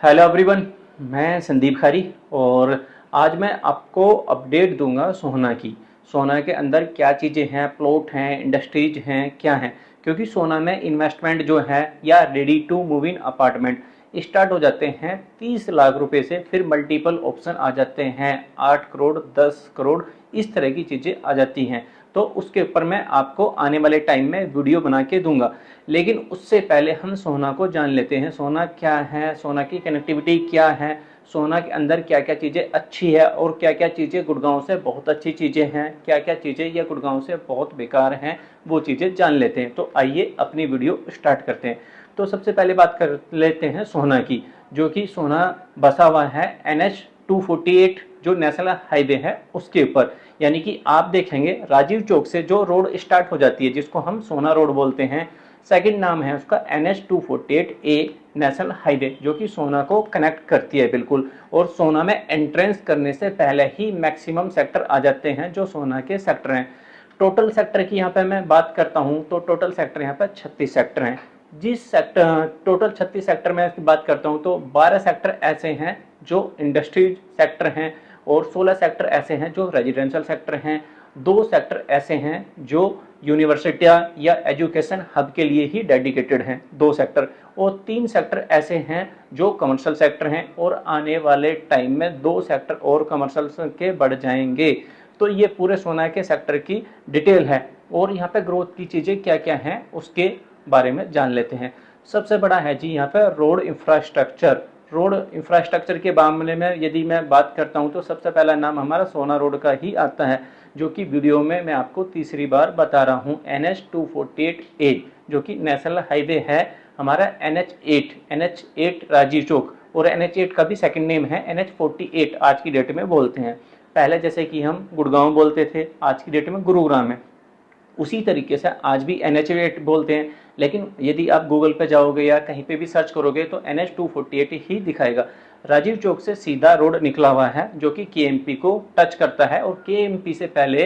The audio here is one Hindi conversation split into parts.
हेलो एवरीवन, मैं संदीप खारी और आज मैं आपको अपडेट दूंगा सोहना की। सोहना के अंदर क्या चीज़ें हैं, प्लॉट हैं, इंडस्ट्रीज हैं, क्या हैं। क्योंकि सोहना में इन्वेस्टमेंट जो है या ready to move in apartment start हो जाते हैं 30 लाख रुपए से, फिर मल्टीपल ऑप्शन आ जाते हैं 8 करोड़ 10 करोड़ इस तरह की चीज़ें आ जाती हैं। तो उसके ऊपर मैं आपको आने वाले टाइम में वीडियो बना के दूंगा। लेकिन उससे पहले हम सोना को जान लेते हैं। सोना क्या है, सोना की कनेक्टिविटी क्या है, सोना के अंदर क्या क्या चीज़ें अच्छी है और क्या क्या चीज़ें गुड़गांव से बहुत अच्छी चीज़ें हैं, क्या क्या चीज़ें या गुड़गांव से बहुत बेकार हैं, वो चीज़ें जान लेते हैं। तो आइए अपनी वीडियो स्टार्ट करते हैं। तो सबसे पहले बात कर लेते हैं सोना की, जो कि सोना बसा हुआ है NH 248 जो नेशनल हाईवे है उसके ऊपर। यानी कि आप देखेंगे राजीव चौक से जो रोड स्टार्ट हो जाती है जिसको हम सोना रोड बोलते हैं, सेकंड नाम है उसका NH 248A नेशनल हाईवे, जो कि सोना को कनेक्ट करती है बिल्कुल। और सोना में एंट्रेंस करने से पहले ही मैक्सिमम सेक्टर आ जाते हैं जो सोना के सेक्टर हैं। टोटल सेक्टर की यहाँ पे मैं बात करता हूँ तो टोटल सेक्टर यहाँ पे 36 सेक्टर हैं। जिस सेक्टर टोटल 36 सेक्टर में बात करता हूँ तो 12 सेक्टर ऐसे हैं जो इंडस्ट्रीज सेक्टर हैं और 16 सेक्टर ऐसे हैं जो रेजिडेंशियल सेक्टर हैं। 2 सेक्टर ऐसे हैं जो यूनिवर्सिटियाँ या एजुकेशन हब के लिए ही डेडिकेटेड हैं, 2 सेक्टर। और 3 सेक्टर ऐसे हैं जो कमर्शियल सेक्टर हैं और आने वाले टाइम में 2 सेक्टर और कमर्शियल के बढ़ जाएंगे। तो ये पूरे सोना के सेक्टर की डिटेल है और यहाँ पे ग्रोथ की चीज़ें क्या क्या हैं उसके बारे में जान लेते हैं। सबसे बड़ा है जी यहाँ पे रोड इंफ्रास्ट्रक्चर। रोड इंफ्रास्ट्रक्चर के मामले में यदि मैं बात करता हूँ तो सबसे पहला नाम हमारा सोना रोड का ही आता है, जो कि वीडियो में मैं आपको तीसरी बार बता रहा हूँ। NH 248A जो कि नेशनल हाईवे है हमारा NH 8 राजीव चौक, और NH 8 का भी सेकंड नेम है NH 48 आज की डेट में बोलते हैं। पहले जैसे कि हम गुड़गांव बोलते थे, आज की डेट में गुरुग्राम है। उसी तरीके से आज भी NH 8 बोलते हैं, लेकिन यदि आप गूगल पे जाओगे या कहीं पे भी सर्च करोगे तो NH 248 ही दिखाएगा। राजीव चौक से सीधा रोड निकला हुआ है जो कि KMP को टच करता है और KMP से पहले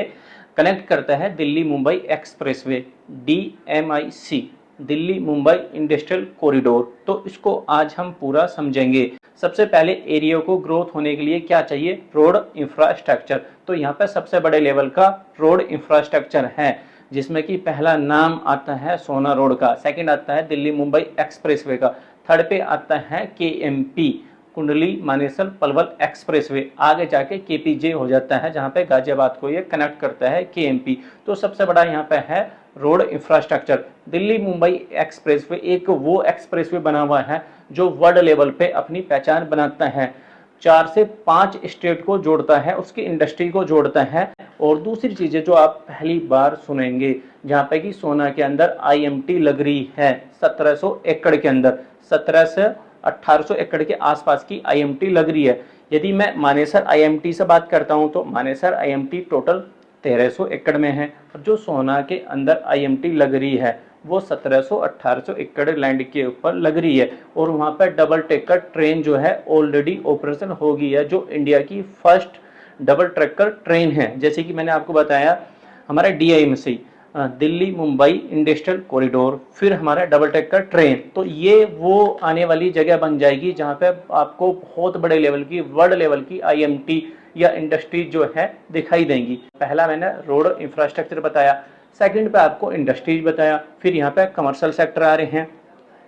कनेक्ट करता है Delhi Mumbai expressway DMIC, Delhi Mumbai industrial corridor. तो इसको आज हम पूरा समझेंगे। सबसे पहले एरिया को ग्रोथ होने के लिए क्या चाहिए, रोड इंफ्रास्ट्रक्चर। तो यहाँ पे सबसे बड़े लेवल का रोड इंफ्रास्ट्रक्चर है, जिसमें कि पहला नाम आता है सोना रोड का, सेकंड आता है दिल्ली मुंबई एक्सप्रेसवे का, थर्ड पे आता है KMP कुंडली मानेसर पलवल एक्सप्रेसवे, आगे जाके KPJ हो जाता है जहाँ पे गाजियाबाद को ये कनेक्ट करता है KMP। तो सबसे बड़ा यहाँ पे है road infrastructure. Delhi Mumbai expressway एक वो एक्सप्रेसवे बना हुआ है जो वर्ल्ड लेवल पे अपनी पहचान बनाता है, 4 से 5 स्टेट को जोड़ता है, उसकी इंडस्ट्री को जोड़ता है। और दूसरी चीज़ें जो आप पहली बार सुनेंगे, जहाँ पे कि सोना के अंदर IMT लग रही है 1700 एकड़ के अंदर, 17 से 1800 एकड़ के आसपास की IMT लग रही है। यदि मैं मानेसर IMT से बात करता हूँ तो मानेसर IMT टोटल 1300 एकड़ में है, और जो सोना के अंदर IMT लग रही है वो 1700-1800 एकड़ लैंड के ऊपर लग रही है। और वहाँ पर डबल ट्रैकर ट्रेन जो है ऑलरेडी ऑपरेशन हो गई है, जो इंडिया की फर्स्ट डबल ट्रैकर ट्रेन है। जैसे कि मैंने आपको बताया हमारा DIMC Delhi Mumbai industrial corridor, फिर हमारा डबल ट्रैकर ट्रेन। तो ये वो आने वाली जगह बन जाएगी जहाँ पे आपको बहुत बड़े लेवल की, वर्ल्ड लेवल की IMT या इंडस्ट्री जो है दिखाई देंगी। पहला मैंने रोड इंफ्रास्ट्रक्चर बताया, सेकंड पे आपको इंडस्ट्रीज बताया, फिर यहाँ पे कमर्शियल सेक्टर आ रहे हैं,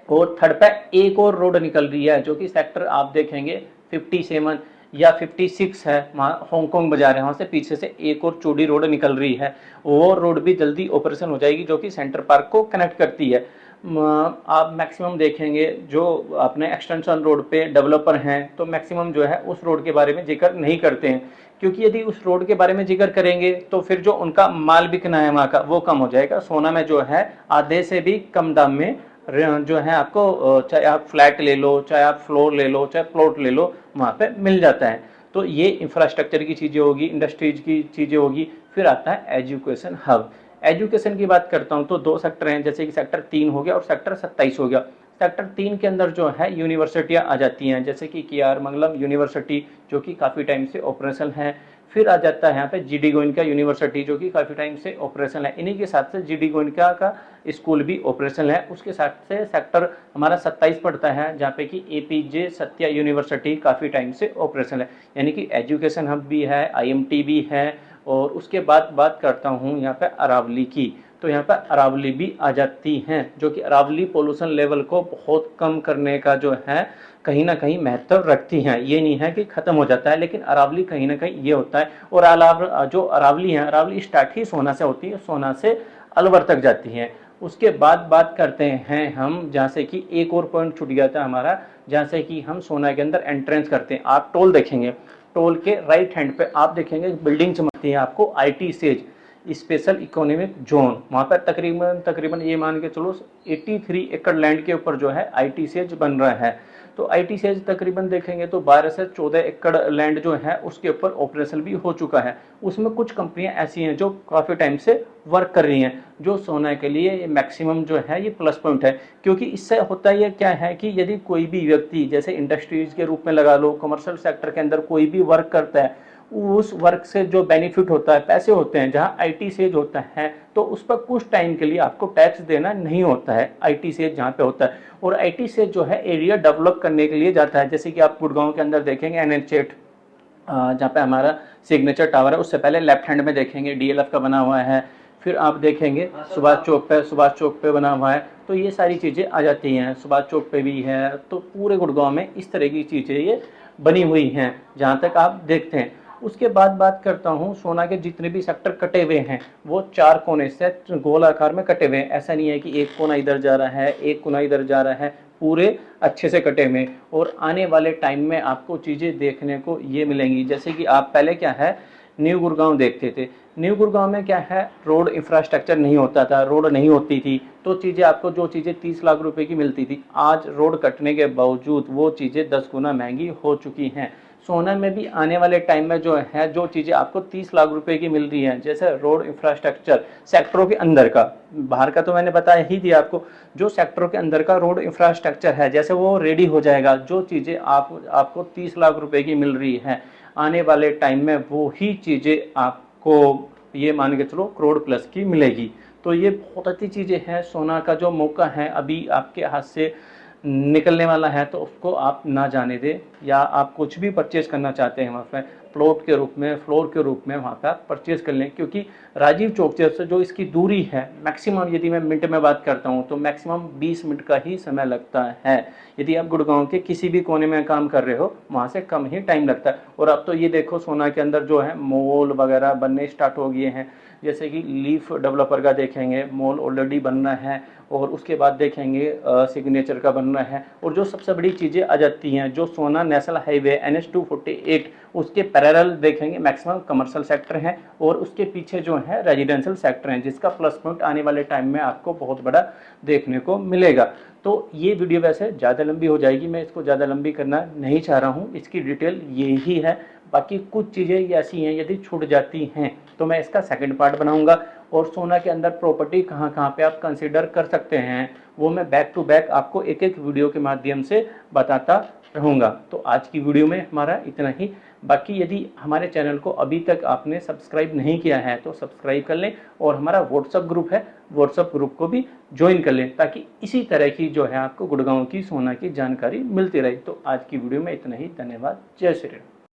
और थर्ड पे एक और रोड निकल रही है जो कि सेक्टर आप देखेंगे 57 या 56 है, वहाँ हांगकांग बाजार है, वहाँ से पीछे से एक और चौड़ी रोड निकल रही है। वो रोड भी जल्दी ऑपरेशन हो जाएगी जो कि सेंटर पार्क को कनेक्ट करती है। आप मैक्सिमम देखेंगे जो अपने एक्सटेंशन रोड पे डेवलपर हैं तो मैक्सिमम जो है उस रोड के बारे में जिक्र नहीं करते हैं, क्योंकि यदि उस रोड के बारे में जिक्र करेंगे तो फिर जो उनका माल बिकना है वहाँ का वो कम हो जाएगा। सोना में जो है आधे से भी कम दाम में जो है आपको, चाहे आप फ्लैट ले लो, चाहे आप फ्लोर ले लो, चाहे प्लॉट ले लो, वहाँ पे मिल जाता है। तो ये इंफ्रास्ट्रक्चर की चीज़ें होगी, इंडस्ट्रीज की चीज़ें होगी। फिर आता है एजुकेशन हब। एजुकेशन की बात करता हूँ तो 2 सेक्टर हैं, जैसे कि सेक्टर 3 हो गया और सेक्टर 27 हो गया। सेक्टर 3 के अंदर जो है यूनिवर्सिटियाँ आ जाती हैं, जैसे कि KR मंगलम यूनिवर्सिटी जो कि काफ़ी टाइम से ऑपरेशन है, फिर आ जाता है यहाँ पे जीडी गोयनका यूनिवर्सिटी जो कि काफ़ी टाइम से ऑपरेशन है। इन्हीं के साथ से जीडी गोयनका का स्कूल भी ऑपरेशन है। उसके साथ से सेक्टर हमारा 27 पड़ता है जहाँ पे कि एपीजे सत्या यूनिवर्सिटी काफ़ी टाइम से ऑपरेशन है, यानी कि एजुकेशन हब भी है, आईएमटी भी है। और उसके बाद बात करता हूँ यहाँ पे अरावली की, तो यहाँ पर अरावली भी आ जाती हैं जो कि अरावली पोल्यूशन लेवल को बहुत कम करने का जो है कहीं ना कहीं महत्व रखती हैं। ये नहीं है कि ख़त्म हो जाता है, लेकिन अरावली कहीं ना कहीं ये होता है। और जो अरावली है, अरावली स्टार्ट ही सोना से होती है, सोना से अलवर तक जाती हैं। उसके बाद बात करते हैं हम जहाँ से कि एक और पॉइंट छूट गया था हमारा, जहाँ से कि हम सोना के अंदर एंट्रेंस करते हैं। आप टोल देखेंगे, टोल के राइट हैंड पे आप देखेंगे बिल्डिंग चमकती है आपको, IT says special economic zone. वहाँ पर तकरीबन ये मान के चलो 83 एकड़ लैंड के ऊपर जो है आईटी सेज बन रहा है। तो आईटी सेज तकरीबन देखेंगे तो 12 से 14 एकड़ लैंड जो है उसके ऊपर ऑपरेशन भी हो चुका है। उसमें कुछ कंपनियां ऐसी हैं जो काफ़ी टाइम से वर्क कर रही हैं, जो सोना के लिए मैक्सिमम जो है ये प्लस पॉइंट है। क्योंकि इससे होता ये क्या है कि यदि कोई भी व्यक्ति जैसे इंडस्ट्रीज के रूप में लगा लो, कमर्शियल सेक्टर के अंदर कोई भी वर्क करता है, उस वर्क से जो बेनिफिट होता है, पैसे होते हैं, जहाँ आईटी सेज होता है तो उस पर कुछ टाइम के लिए आपको टैक्स देना नहीं होता है, आईटी सेज जहाँ पे होता है। और आईटी सेज जो है एरिया डेवलप करने के लिए जाता है। जैसे कि आप गुड़गांव के अंदर देखेंगे NH8 जहाँ पे हमारा सिग्नेचर टावर है, उससे पहले लेफ्ट हैंड में देखेंगे डीएलएफ का बना हुआ है। फिर आप देखेंगे सुभाष चौक पे बना हुआ है। तो ये सारी चीज़ें आ जाती हैं, सुभाष चौक पे भी है। तो पूरे गुड़गांव में इस तरह की चीज़ें ये बनी हुई हैं जहाँ तक आप देखते हैं। उसके बाद बात करता हूँ सोना के जितने भी सेक्टर कटे हुए हैं वो 4 कोने से गोल आकार में कटे हुए हैं। ऐसा नहीं है कि एक कोना इधर जा रहा है, एक कोना इधर जा रहा है, पूरे अच्छे से कटे हुए। और आने वाले टाइम में आपको चीज़ें देखने को ये मिलेंगी। जैसे कि आप पहले क्या है न्यू गुड़गांव देखते थे, न्यू गुड़गांव में क्या है रोड इंफ्रास्ट्रक्चर नहीं होता था, रोड नहीं होती थी, तो चीज़ें आपको जो चीज़ें 30 लाख रुपए की मिलती थी, आज रोड कटने के बावजूद वो चीज़ें 10 गुना महंगी हो चुकी हैं। सोना में भी आने वाले टाइम में जो है जो चीज़ें आपको 30 लाख रुपए की मिल रही हैं, जैसे रोड इंफ्रास्ट्रक्चर सेक्टरों के अंदर का, बाहर का तो मैंने बताया ही दिया आपको, जो सेक्टरों के अंदर का रोड इंफ्रास्ट्रक्चर है जैसे वो रेडी हो जाएगा, जो चीज़ें आपको 30 लाख रुपए की मिल रही है, आने वाले टाइम में वो ही चीज़ें आपको ये मान के चलो करोड़ प्लस की मिलेगी। तो ये बहुत अच्छी चीज़ें हैं। सोना का जो मौका है अभी आपके हाथ से निकलने वाला है, तो उसको आप ना जाने दें। या आप कुछ भी परचेज करना चाहते हैं वहाँ पे प्लॉट के रूप में, फ्लोर के रूप में वहाँ पर परचेज कर लें। क्योंकि राजीव चौक से जो इसकी दूरी है मैक्सिमम, यदि मैं मिनट में बात करता हूँ तो मैक्सिमम 20 मिनट का ही समय लगता है। यदि आप गुड़गांव के किसी भी कोने में काम कर रहे हो वहाँ से कम ही टाइम लगता है। और अब तो ये देखो सोना के अंदर जो है मॉल वगैरह बनने स्टार्ट हो गए हैं। जैसे कि लीफ डेवलपर का देखेंगे मॉल ऑलरेडी बनना है, और उसके बाद देखेंगे सिग्नेचर का बनना है। और जो सबसे बड़ी चीज़ें आ जाती हैं, जो सोना नेशनल हाईवे NH248 उसके पैरेलल देखेंगे मैक्सिमम कमर्शियल सेक्टर हैं, और उसके पीछे जो है रेजिडेंशियल सेक्टर हैं, जिसका प्लस पॉइंट आने वाले टाइम में आपको बहुत बड़ा देखने को मिलेगा। तो ये वीडियो वैसे ज़्यादा लंबी हो जाएगी, मैं इसको ज़्यादा लंबी करना नहीं चाह रहा हूँ, इसकी डिटेल ये ही है। बाकी कुछ चीज़ें ऐसी हैं यदि छूट जाती हैं तो मैं इसका सेकंड पार्ट बनाऊंगा। और सोना के अंदर प्रॉपर्टी कहाँ कहाँ पे आप कंसीडर कर सकते हैं वो मैं बैक टू बैक आपको एक एक वीडियो के माध्यम से बताता रहूँगा। तो आज की वीडियो में हमारा इतना ही। बाकी यदि हमारे चैनल को अभी तक आपने सब्सक्राइब नहीं किया है तो सब्सक्राइब कर लें, और हमारा व्हाट्सअप ग्रुप है, व्हाट्सअप ग्रुप को भी ज्वाइन कर लें, ताकि इसी तरह की जो है आपको गुड़गांव की सोना की जानकारी मिलती रहे। तो आज की वीडियो में इतना ही। धन्यवाद। जय श्री राम।